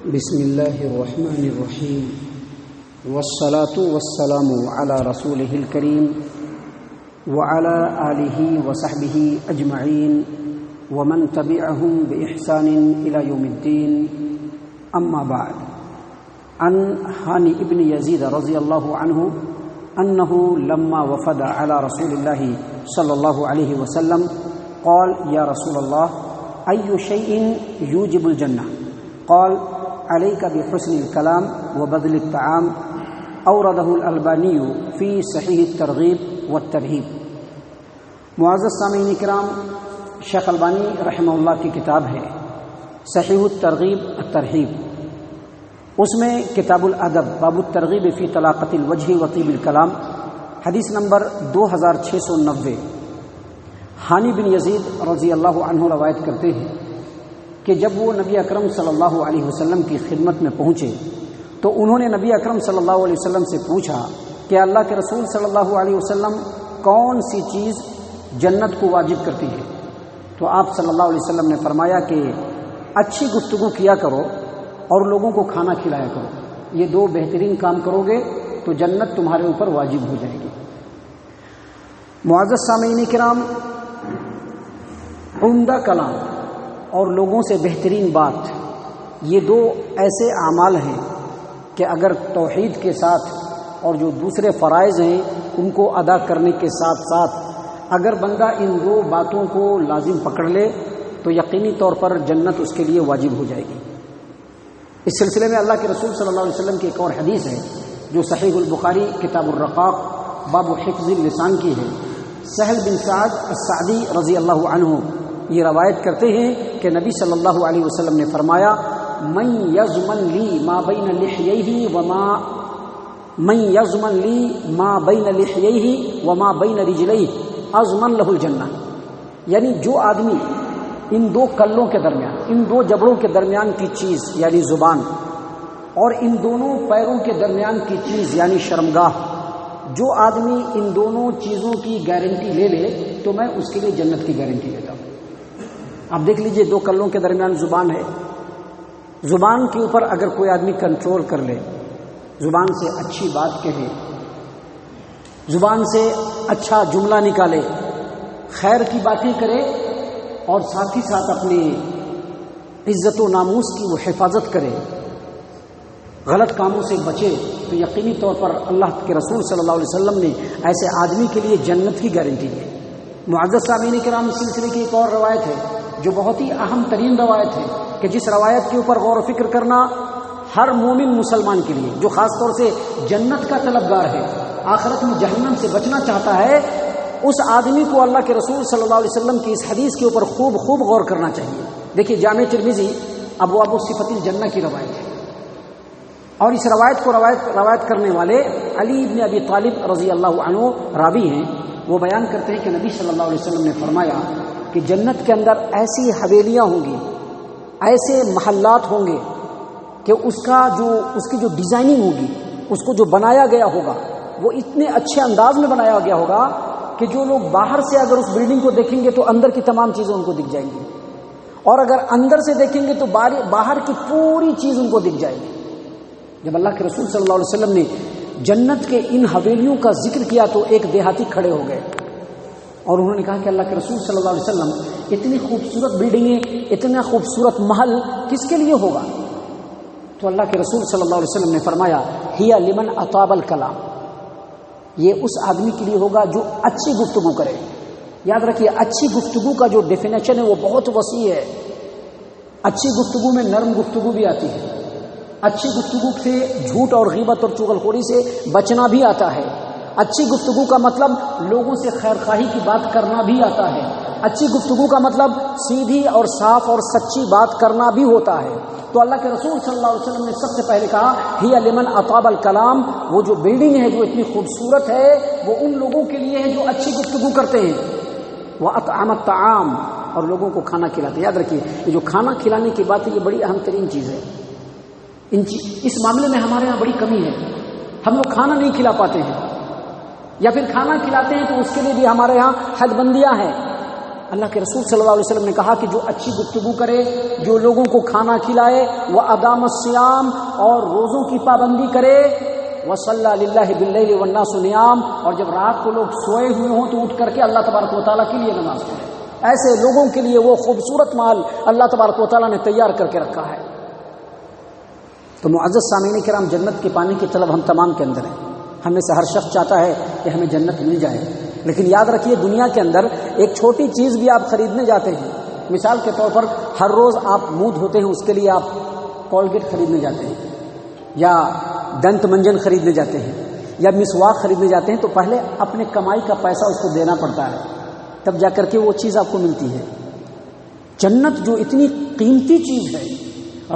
بسم الله الرحمن الرحيم والصلاة والسلام على رسوله الكريم وعلى آله وصحبه أجمعين ومن تبعهم بإحسان إلى يوم الدين. أما بعد، عن هاني ابن يزيد رضي الله عنه أنه لما وفد على رسول الله صلى الله عليه وسلم قال: يا رسول الله، أي شيء يوجب الجنة؟ قال: عليك بحسن الكلام وبذل الطعام. اورده الالبانی فی صحیح الترغیب والترہیب. معزز سامعین کرام، شیخ البانی رحمہ اللہ کی کتاب ہے صحیح الترغیب الترہیب. اس میں کتاب الادب باب الترغیب فی طلاقۃ الوجہ و طیب الکلام حدیث نمبر 2690 ہانی بن یزید رضی اللہ عنہ روایت کرتے ہیں کہ جب وہ نبی اکرم صلی اللہ علیہ وسلم کی خدمت میں پہنچے تو انہوں نے نبی اکرم صلی اللہ علیہ وسلم سے پوچھا کہ اللہ کے رسول صلی اللہ علیہ وسلم کون سی چیز جنت کو واجب کرتی ہے؟ تو آپ صلی اللہ علیہ وسلم نے فرمایا کہ اچھی گفتگو کیا کرو اور لوگوں کو کھانا کھلایا کرو. یہ دو بہترین کام کرو گے تو جنت تمہارے اوپر واجب ہو جائے گی. معزز سامعین کرام، عمدہ کلام اور لوگوں سے بہترین بات، یہ دو ایسے اعمال ہیں کہ اگر توحید کے ساتھ اور جو دوسرے فرائض ہیں ان کو ادا کرنے کے ساتھ ساتھ اگر بندہ ان دو باتوں کو لازم پکڑ لے تو یقینی طور پر جنت اس کے لیے واجب ہو جائے گی. اس سلسلے میں اللہ کے رسول صلی اللہ علیہ وسلم کی ایک اور حدیث ہے جو صحیح البخاری کتاب الرقاق باب حفظ اللسان کی ہے. سہل بن سعد السعدی رضی اللہ عنہ یہ روایت کرتے ہیں کہ نبی صلی اللہ علیہ وسلم نے فرمایا: من یضمن لی ما بین لحییہ وما بین رجلیہ اضمن لہ الجنہ. یعنی جو آدمی ان دو کلوں کے درمیان، ان دو جبڑوں کے درمیان کی چیز یعنی زبان اور ان دونوں پیروں کے درمیان کی چیز یعنی شرمگاہ، جو آدمی ان دونوں چیزوں کی گارنٹی لے لے تو میں اس کے لیے جنت کی گارنٹی لیتا ہوں. آپ دیکھ لیجئے، دو کلوں کے درمیان زبان ہے. زبان کے اوپر اگر کوئی آدمی کنٹرول کر لے، زبان سے اچھی بات کہے، زبان سے اچھا جملہ نکالے، خیر کی باتیں کرے اور ساتھ ہی ساتھ اپنی عزت و ناموس کی وہ حفاظت کرے، غلط کاموں سے بچے، تو یقینی طور پر اللہ کے رسول صلی اللہ علیہ وسلم نے ایسے آدمی کے لیے جنت کی گارنٹی دی. معزز سامعین کرام، اس سلسلے کی ایک اور روایت ہے جو بہت ہی اہم ترین روایت ہے کہ جس روایت کے اوپر غور و فکر کرنا ہر مومن مسلمان کے لیے جو خاص طور سے جنت کا طلبگار ہے، آخرت میں جہنم سے بچنا چاہتا ہے، اس آدمی کو اللہ کے رسول صلی اللہ علیہ وسلم کی اس حدیث کے اوپر خوب غور کرنا چاہیے. دیکھیے، جامع ترمذی ابواب صفت الجنہ کی روایت ہے اور اس روایت کو روایت کرنے والے علی بن ابی طالب رضی اللہ عنہ راوی ہیں. وہ بیان کرتے ہیں کہ نبی صلی اللہ علیہ وسلم نے فرمایا کہ جنت کے اندر ایسی حویلیاں ہوں گی، ایسے محلات ہوں گے کہ اس کی جو ڈیزائننگ ہوگی، اس کو جو بنایا گیا ہوگا وہ اتنے اچھے انداز میں بنایا گیا ہوگا کہ جو لوگ باہر سے اگر اس بلڈنگ کو دیکھیں گے تو اندر کی تمام چیزیں ان کو دکھ جائیں گی، اور اگر اندر سے دیکھیں گے تو باہر کی پوری چیز ان کو دکھ جائے گی. جب اللہ کے رسول صلی اللہ علیہ وسلم نے جنت کے ان حویلیوں کا ذکر کیا تو ایک دیہاتی کھڑے ہو گئے اور انہوں نے کہا کہ اللہ کے رسول صلی اللہ علیہ وسلم، اتنی خوبصورت بلڈنگیں، اتنا خوبصورت محل کس کے لیے ہوگا؟ تو اللہ کے رسول صلی اللہ علیہ وسلم نے فرمایا: ہی لمن اطاب الکلام، یہ اس آدمی کے لیے ہوگا جو اچھی گفتگو کرے. یاد رکھیے، اچھی گفتگو کا جو ڈیفینیشن ہے وہ بہت وسیع ہے. اچھی گفتگو میں نرم گفتگو بھی آتی ہے، اچھی گفتگو سے جھوٹ اور غیبت اور چغلخوری سے بچنا بھی آتا ہے. اچھی گفتگو کا مطلب لوگوں سے خیر خواہی کی بات کرنا بھی آتا ہے. اچھی گفتگو کا مطلب سیدھی اور صاف اور سچی بات کرنا بھی ہوتا ہے. تو اللہ کے رسول صلی اللہ علیہ وسلم نے سب سے پہلے کہا: ہی لمن اطاب الکلام، وہ جو بلڈنگ ہے جو اتنی خوبصورت ہے وہ ان لوگوں کے لیے ہے جو اچھی گفتگو کرتے ہیں. وَأَطْعَمَ الطَّعَامَ، اور لوگوں کو کھانا کھلاتے ہیں. یاد رکھیے، یہ جو کھانا کھلانے کی بات ہے یہ بڑی اہم ترین چیز ہے. اس معاملے میں ہمارے ہاں بڑی کمی ہے. ہم لوگ کھانا نہیں کھلا پاتے ہیں، یا پھر کھانا کھلاتے ہیں تو اس کے لیے بھی ہمارے ہاں حد بندیاں ہیں. اللہ کے رسول صلی اللہ علیہ وسلم نے کہا کہ جو اچھی گفتگو کرے، جو لوگوں کو کھانا کھلائے، وہ ادام الصیام اور روزوں کی پابندی کرے، وصلی للہ باللیل والناس نیام، اور جب رات کو لوگ سوئے ہوئے ہوں تو اٹھ کر کے اللہ تبارک و تعالیٰ کے لیے نماز پڑھے. ایسے لوگوں کے لیے وہ خوبصورت مال اللہ تبارک و تعالیٰ نے تیار کر کے رکھا ہے. تو معزز سامعین کرام، جنت کے پانے کی طلب ہم تمام کے اندر ہے. ہم میں سے ہر شخص چاہتا ہے کہ ہمیں جنت مل جائے، لیکن یاد رکھیے دنیا کے اندر ایک چھوٹی چیز بھی آپ خریدنے جاتے ہیں، مثال کے طور پر ہر روز آپ منہ دھوتے ہیں، اس کے لیے آپ کولگیٹ خریدنے جاتے ہیں یا دنت منجن خریدنے جاتے ہیں یا مسواک خریدنے جاتے ہیں، تو پہلے اپنے کمائی کا پیسہ اس کو دینا پڑتا ہے، تب جا کر کے وہ چیز آپ کو ملتی ہے. جنت جو اتنی قیمتی چیز ہے،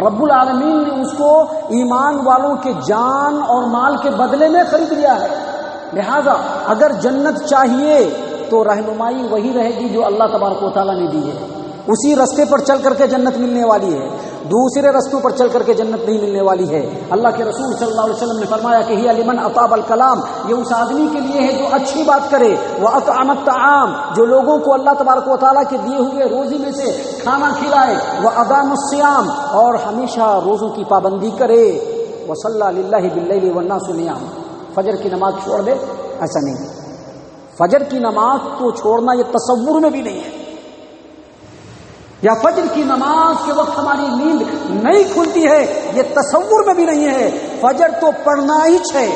رب العالمین نے اس کو ایمان والوں کے جان اور مال کے بدلے میں خرید لیا ہے. لہذا اگر جنت چاہیے تو رہنمائی وہی رہے گی جو اللہ تبارک و تعالیٰ نے دی ہے. اسی رستے پر چل کر کے جنت ملنے والی ہے، دوسرے رستوں پر چل کر کے جنت نہیں ملنے والی ہے. اللہ کے رسول صلی اللہ علیہ وسلم نے فرمایا کہ ہی لمن اطاب الکلام، یہ اس آدمی کے لیے ہے جو اچھی بات کرے، واطعم الطعام، جو لوگوں کو اللہ تبارک و تعالیٰ کے دیے ہوئے روزی میں سے کھانا کھلائے، وادام الصیام، اور ہمیشہ روزوں کی پابندی کرے، وصلی للہ باللیل والناس نیام. فجر کی نماز چھوڑ دے، ایسا نہیں. فجر کی نماز تو چھوڑنا یہ تصور میں بھی نہیں ہے، یا فجر کی نماز کے وقت ہماری نیند نہیں کھلتی ہے، یہ تصور میں بھی نہیں ہے. فجر تو پڑھنا ہی ہے.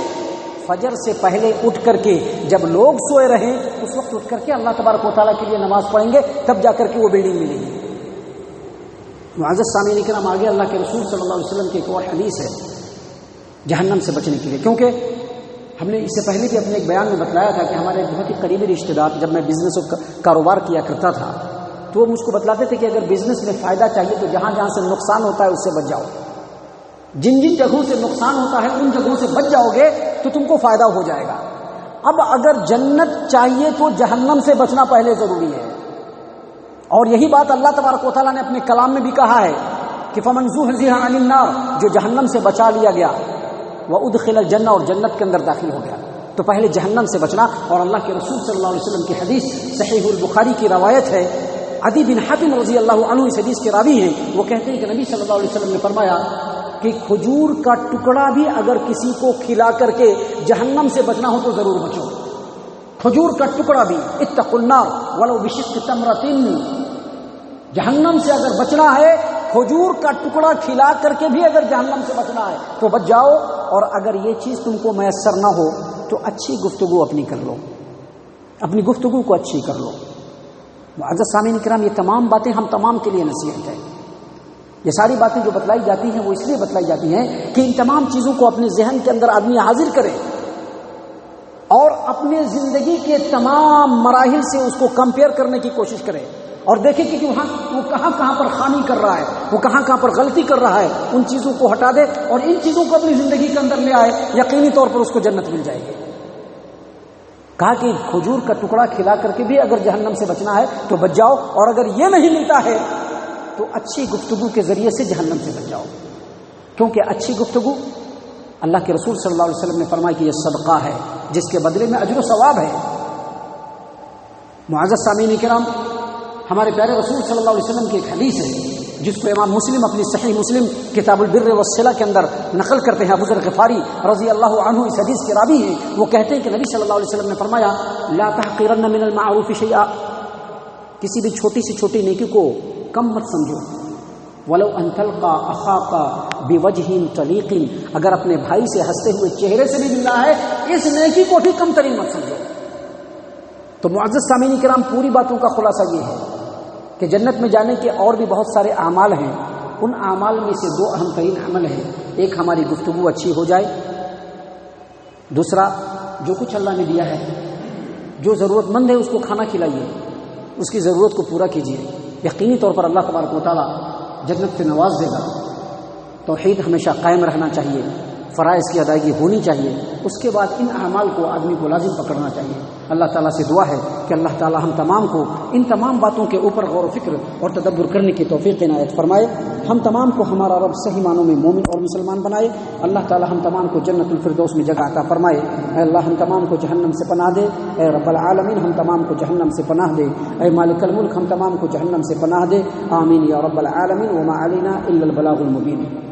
فجر سے پہلے اٹھ کر کے جب لوگ سوئے رہیں اس وقت اٹھ کر کے اللہ تبارک و تعالیٰ کے لیے نماز پڑھیں گے، تب جا کر کے وہ بلڈنگ ملے گی. معزز سامعین کرام، آگے اللہ کے رسول صلی اللہ علیہ وسلم کی ایک اور حدیث ہے جہنم سے بچنے کے لیے. کیونکہ ہم نے اس سے پہلے بھی اپنے ایک بیان میں بتلایا تھا کہ ہمارے بہت ہی قریبی رشتے دار، جب میں بزنس اور کاروبار کیا کرتا تھا تو وہ مجھ کو بتلاتے تھے کہ اگر بزنس میں فائدہ چاہیے تو جہاں جہاں سے نقصان ہوتا ہے اس سے بچ جاؤ. جن جن جگہوں سے نقصان ہوتا ہے ان جگہوں سے بچ جاؤ گے تو تم کو فائدہ ہو جائے گا. اب اگر جنت چاہیے تو جہنم سے بچنا پہلے ضروری ہے، اور یہی بات اللہ تبارک و تعالیٰ نے اپنے کلام میں بھی کہا ہے کہ فمن زحزح عن النار، جو جہنم سے بچا لیا گیا، وادخل الجنہ، اور جنت کے اندر داخل ہو گیا. تو پہلے جہنم سے بچنا. اور اللہ کے رسول صلی اللہ علیہ وسلم کی حدیث صحیح البخاری کی روایت ہے، عدی بن حاتم رضی اللہ عنہ اس حدیث کے راوی ہیں. وہ کہتے ہیں کہ نبی صلی اللہ علیہ وسلم نے فرمایا کہ کھجور کا ٹکڑا بھی اگر کسی کو کھلا کر کے جہنم سے بچنا ہو تو ضرور بچو. کھجور کا ٹکڑا بھی، اتقوا النار ولو بشق تمرۃ، جہنم سے اگر بچنا ہے کھجور کا ٹکڑا کھلا کر کے بھی اگر جہنم سے بچنا ہے تو بچ جاؤ. اور اگر یہ چیز تم کو میسر نہ ہو تو اچھی گفتگو اپنی کر لو، اپنی گفتگو کو اچھی کر لو. معزز سامعین کرام، یہ تمام باتیں ہم تمام کے لیے نصیحت ہے. یہ ساری باتیں جو بتلائی جاتی ہیں وہ اس لیے بتلائی جاتی ہیں کہ ان تمام چیزوں کو اپنے ذہن کے اندر آدمی حاضر کرے اور اپنے زندگی کے تمام مراحل سے اس کو کمپیئر کرنے کی کوشش کرے اور دیکھیں کہ وہ کہاں کہاں پر خامی کر رہا ہے، وہ کہاں کہاں پر غلطی کر رہا ہے. ان چیزوں کو ہٹا دے اور ان چیزوں کو اپنی زندگی کے اندر لے آئے، یقینی طور پر اس کو جنت مل جائے گی. کہا کہ کھجور کا ٹکڑا کھلا کر کے بھی اگر جہنم سے بچنا ہے تو بچ جاؤ، اور اگر یہ نہیں ملتا ہے تو اچھی گفتگو کے ذریعے سے جہنم سے بچ جاؤ. کیونکہ اچھی گفتگو، اللہ کے رسول صلی اللہ علیہ وسلم نے فرمایا کہ یہ صدقہ ہے جس کے بدلے میں اجر و ثواب ہے. معزز سامعین کرام، ہمارے پیارے رسول صلی اللہ علیہ وسلم کی ایک حدیث ہے جس کو امام مسلم اپنی صحیح مسلم کتاب البر والصلہ کے اندر نقل کرتے ہیں. ابو ذر غفاری رضی اللہ عنہ اس حدیث کے راوی ہیں. وہ کہتے ہیں کہ نبی صلی اللہ علیہ وسلم نے فرمایا لا تحقرن من المعروف شیئا، کسی بھی چھوٹی سے چھوٹی نیکی کو کم مت سمجھو. ولو ان تلقى اخاك بوجه طليق، اگر اپنے بھائی سے ہنستے ہوئے چہرے سے بھی ملنا ہے اس نیکی کو بھی کم ترین مت سمجھو. تو معزز سامعین کرام، پوری باتوں کا خلاصہ یہ ہے کہ جنت میں جانے کے اور بھی بہت سارے اعمال ہیں. ان اعمال میں سے دو اہم ترین عمل ہیں. ایک ہماری گفتگو اچھی ہو جائے، دوسرا جو کچھ اللہ نے دیا ہے، جو ضرورت مند ہے اس کو کھانا کھلائیے، اس کی ضرورت کو پورا کیجیے. یقینی طور پر اللہ تبارک و تعالیٰ جنت سے نواز دے گا. توحید ہمیشہ قائم رہنا چاہیے، فرائض کی ادائیگی ہونی چاہیے. اس کے بعد ان اعمال کو آدمی کو لازم پکڑنا چاہیے. اللہ تعالیٰ سے دعا ہے کہ اللہ تعالیٰ ہم تمام کو ان تمام باتوں کے اوپر غور و فکر اور تدبر کرنے کی توفیق عنایت فرمائے. ہم تمام کو ہمارا رب صحیح معنوں میں مومن اور مسلمان بنائے. اللہ تعالی ہم تمام کو جنت الفردوس میں جگہ عطا فرمائے. اے اللہ ہم تمام کو جہنم سے پناہ دے. اے رب العالمین ہم تمام کو جہنم سے پناہ دے. اے مالک الملک ہم تمام کو جہنم سے پناہ دے. آمین یا رب العالمین. وما علینا الا البلاغ المبین.